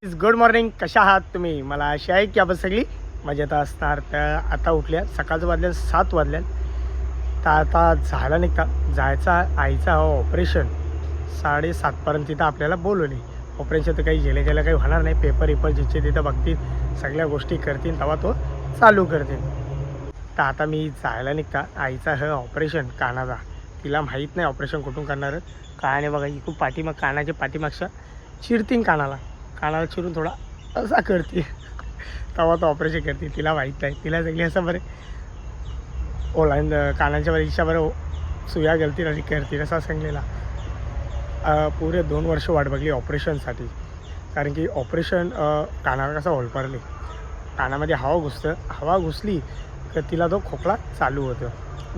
Good morning. कशा आहात तुम्ही? मला अशी आहे की आपण सगळी मजेत असणार. तर आता उठल्या, सकाळचं वाजल्या 7 वाजल्या. तर आता झालं नाही का जायचा आईचा ऑपरेशन 7:30पर्यंत तिथं आपल्याला बोलवले. ऑपरेशन तर काही गेल्या गेल्या काही होणार नाही. पेपर जिथे तिथं बघतील, सगळ्या गोष्टी करतील, तेव्हा तो चालू करतील. तर आता मी जायला निघता आईचा हे ऑपरेशन कानाचा. तिला माहीत नाही ऑपरेशन कुठून करणार. काय नाही बघा, खूप पाठीमाग कानाच्या पाठीमागच्या चिरतीन कानाला चिरून थोडा असा करते, तेव्हा तो ऑपरेशन करते. तिला माहीत नाही. तिला सगळी असं बरं ओलांड कानाच्या परीक्षा बरं सुया घालतील आणि करतील असा सांगलेला. पुरे 2 वर्ष वाट बघली ऑपरेशनसाठी. कारण की ऑपरेशन कानाला कसा होलपरले, कानामध्ये हवा घुसली तर तिला तो खोकला चालू होतो.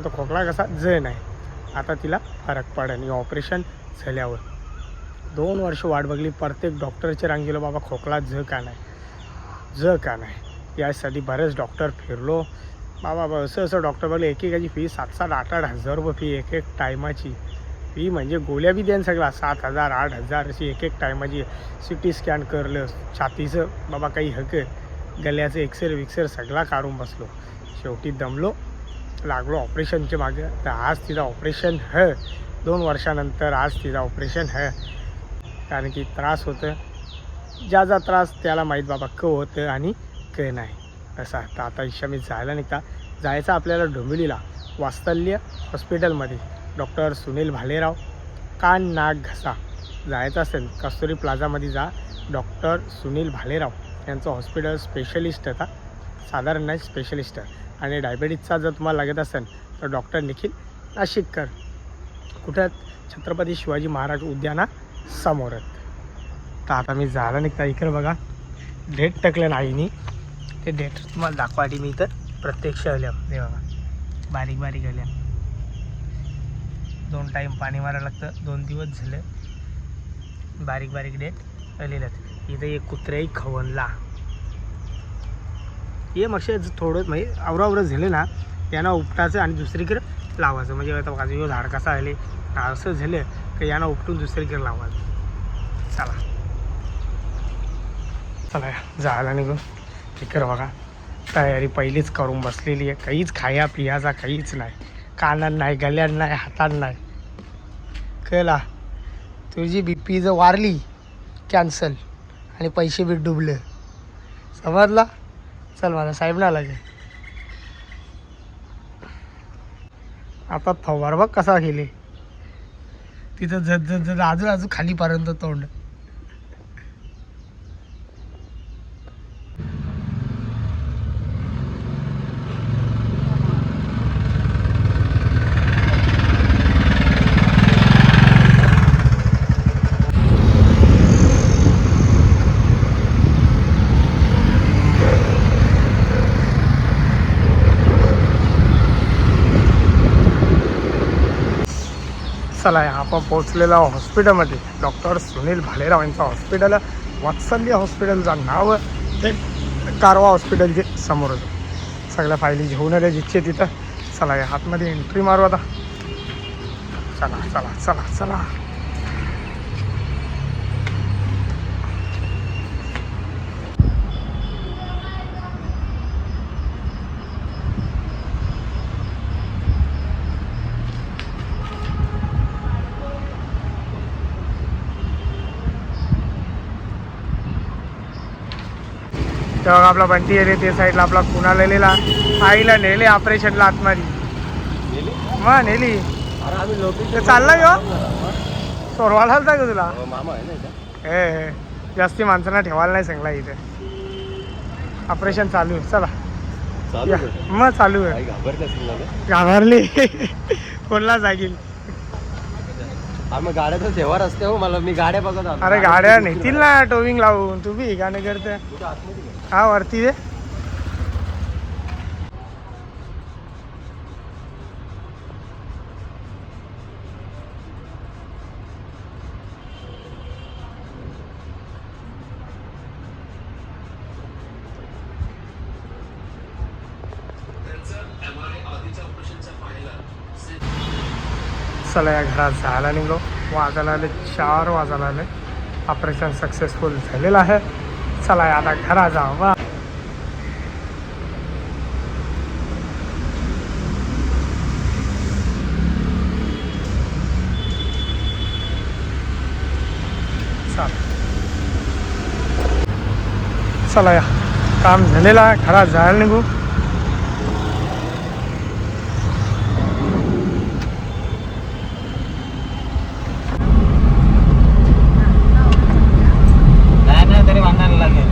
तो खोकला कसा जण आहे. आता तिला फरक पडेल आणि ऑपरेशन झाल्यावर 2 वर्ष वाट बघली. प्रत्येक डॉक्टरच्या रांग गेलो, बाबा खोकला ज का नाही यासाठी बरेच डॉक्टर फिरलो. बाबा असं डॉक्टर बघले, एकेकाची फी 7-7, 8-8 हजार रुपये फी एक टायमाची. फी म्हणजे गोळ्या बी द्यान सगळा 7,000 8,000 अशी एक टायमाची. सिटी स्कॅन करलं, छातीचं बाबा काही गल्याचं एक्सरे सगळा काढून बसलो. शेवटी दमलो, लागलो ऑपरेशनच्या मागे. तर आज तिचं ऑपरेशन 2 वर्षानंतर आज तिचं ऑपरेशन कारण की त्रास होतं. ज्याचा त्रास त्याला माहीत बाबा होतं आणि नाही असा. तर आता इच्छा मी जायचं आपल्याला डोंबिवलीला वात्सल्य हॉस्पिटलमध्ये डॉक्टर सुनील भालेराव कान नाक घसा जायचं असेल, कस्तुरी प्लाझामध्ये जा. डॉक्टर सुनील भालेराव यांचं हॉस्पिटल स्पेशलिस्ट आता, साधारण नाही स्पेशलिस्ट. आणि डायबेटीजचा जर तुम्हाला लागत असेल तर डॉक्टर निखिल नाशिककर, कुठं छत्रपती शिवाजी महाराज उद्याना समोरच. तर आता मी झालं इकडे बघा डेट टाकलं ना आईनी. ते डेट तुम्हाला दाखवाटी मी इथं प्रत्यक्ष आल्या. हे बघा बारीक आल्या. 2 टाईम पाणी मारायला लागतं. 2 दिवस झाले बारीक डेट आलेलं. इथं एक कुत्र्याही खवनला हे मग थोडं म्हणजे आवरावरं झाले ना, यांना उपटायचं आणि दुसरीकडे लावायचं. म्हणजे आता बघा जो झाड कसा आले असं झालं की यांना उपटून दुसरीकडे लावायचं. चला जायला निघून इकडं बघा तयारी पहिलीच करून बसलेली आहे. काहीच खाया पियाचा काहीच नाही, कानात नाही, गल्यात नाही, हातात नाही. कळला? तुझी BP जर वारली कॅन्सल आणि पैसे बी डुबले, समजला? चल मला साहेब ना लागे. आता फवार बघ कसा गेले तिथं जत आजू खालीपर्यंत तोंड. चला आपण पोचलेला हॉस्पिटलमध्ये डॉक्टर सुनील भालेराव यांचं हॉस्पिटल. वात्सल्य हॉस्पिटलचं नाव ते कारवा हॉस्पिटलचे समोरच. सगळ्या फायली घेऊन आल्या जिथे तिथं. चला या आतमध्ये एंट्री मारू आता. चला तेव्हा आपला बंटी आहे रे, ते साईडला आपला कुणा नेलेला. आईला नेले ऑपरेशनला आतमध्ये. मग नेली चालला यो सोरवाला आलता का तुला? हे जास्ती माणसांना ठेवायला नाही सांगला. इथे ऑपरेशन चालू आहे. चला मग चालू आहे. घाबरली कोणला जागील. आम्ही गाड्याचा सेवा रस्ते हो. मला मी गाड्या बघत आलो. अरे गाड्या नेतील ना टोविंग लावून. तू बी गाणे करते हा वरती दे. चला या घरात जायला निघलो. वाजायला आले 4 वाजायला आले. ऑपरेशन सक्सेसफुल झालेलं आहे. चला आता घरा जाऊ बा. चला या काम झालेलं आहे, घरात जायला निघू. नाही तरी बांधायला लागेल.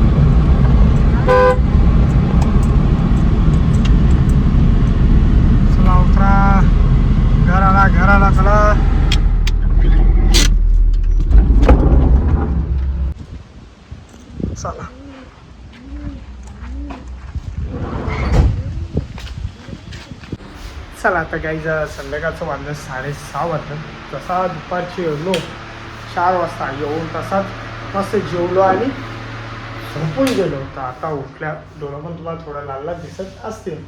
चला उतरा, घराला चला. चला चला आता काही संध्याकाळचं वाजलं 6:30 वाजलं. जसा दुपारची येलो 4 वाजता येऊन तसाच मस्त जेवलो आणि झोपून गेलो. तर आता उठल्या, डोळं पण तुम्हाला थोडा लाल दिसत असतील.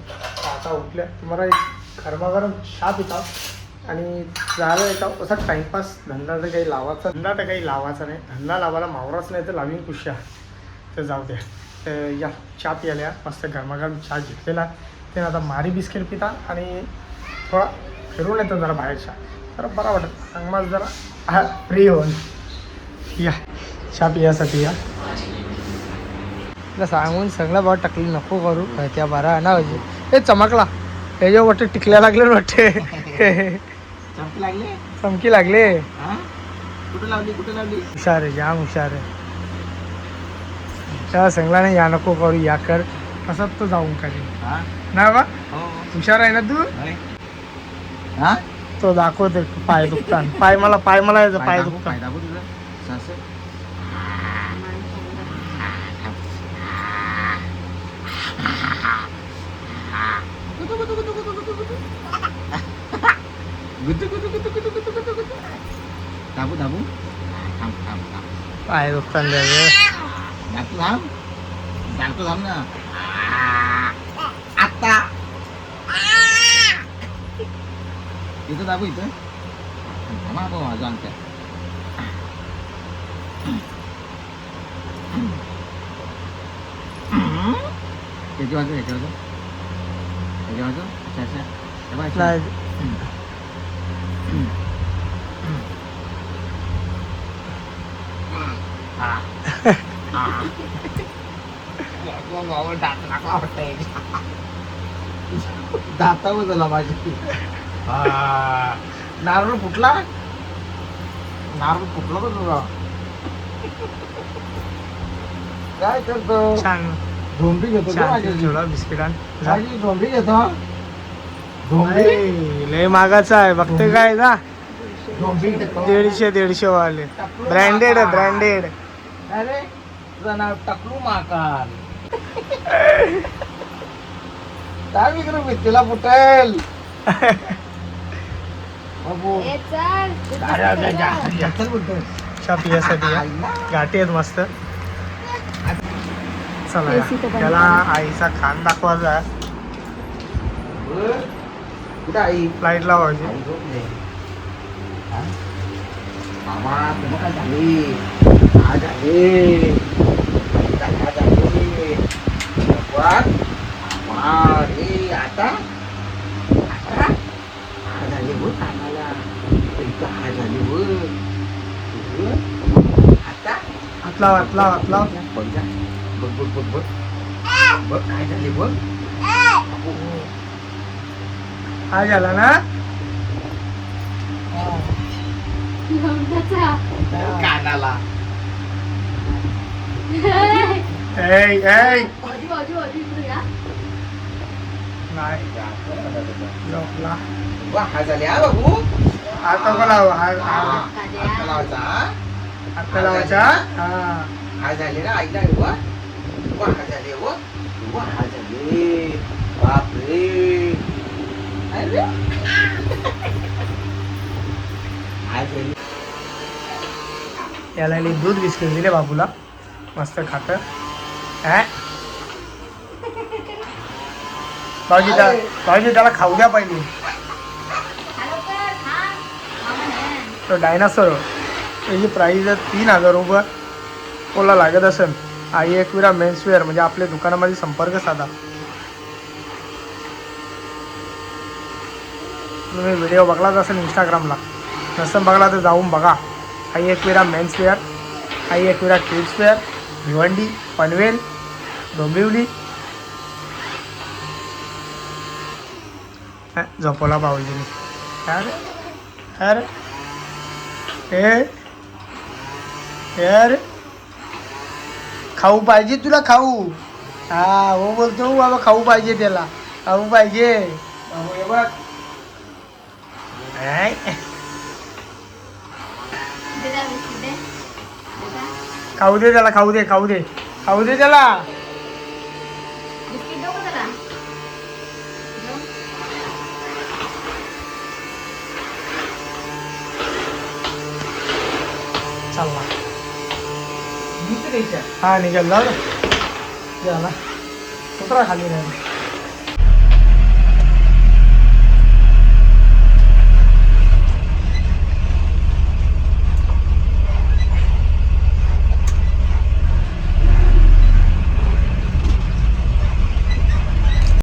आता उठल्या तुम्हाला एक गरमागरम चहा पितात आणि जायला येतात. असा टाईमपास धंदा तर काही लावायचा नाही. धंदा लावायला मावराच नाही तर लावीन कुशा. तर जाऊ द्या. तर या चहा प्यायला मस्त गरमागरम चहा घेतलेला. ते आता मारी बिस्किट पिता आणि थोडा फिरून येतो जरा बाहेरच्या. जरा बरा वाटत अंगमास जरा फ्री होऊन या चहा पियासाठी. या सांगून सगळं बाबा टाकली नको करू त्या बारा ना पाहिजे. हे चमकला त्याच्या वाटते टिकल्या लागले वाटते. चमकी लागले. कुठे लावली हुशार आहे, जाम हुशार आहे. त्या सांगला नाही या नको करू या कर तसाच तो जाऊन करेल ना बा. हुशार आहे ना तू. तो दाखवते पाय दुखतात. पाय मला यायचं पाय दुखतात. पाय दुखतात ना आता इथं दाबू इथं माझं अंक किती वाजता दाता बदला माझी. नारळ फुटला तर तुला काय करतो. छान झोंबी घेतो जेवढा बिस्किटां झोंबी घेतो. लय मागाचा आहे बघते काय ना. झोंबी 150 वाले ब्रँडेड. अरे तुझं नाव टकलू माकाल. काय विक्रू भित्तीला फुटेल. चहा पियासाठी या गाठी आहेत मस्त. चला त्याला आईचा खान दाखवायचा. कुठं आई फ्लाईट लावायची. मामा तुम्ही काय झाली आज आहे आता झाली हो कामाला झाली हो आता हातला बघ जा बघ काय झाली बघ. हा झाला ना. कानाला नाही झोपला. हा झाली हा बाबू. आता बोलावं. लावायचा लावायचा. हा झाले ना आईला हा झाले हा झाले बापरे. अरे याला दूध बिस्किट दिले बाबूला मस्त खात. भाऊजी त्याला खाऊ द्या पाहिजे. तो डायनासोर त्याची प्राईज 3000 रुपये कोला लागत असेल. आई एकविरा मेन्सवेअर म्हणजे आपल्या दुकानामध्ये संपर्क साधा. तुम्ही व्हिडिओ बघलाच असेल इंस्टाग्रामला, नसेल बघला तर जाऊन बघा. आई एकविरा मेन्सवेअर, आई एकविरा किड्सवेअर, भिवंडी, पनवेल, डोंबिवली. झोपवला भाऊजीने. अरे अरे अरे खाऊ पाहिजे तुला, खाऊ. हा हो बोलतो बाबा, खाऊ पाहिजे त्याला, खाऊ पाहिजे. बाबू हे बघ. खाऊ दे त्याला, खाऊ दे, खाऊ दे, खाऊ दे त्याला. चालला हा निघाल झाला कुत्रा खाली नाही.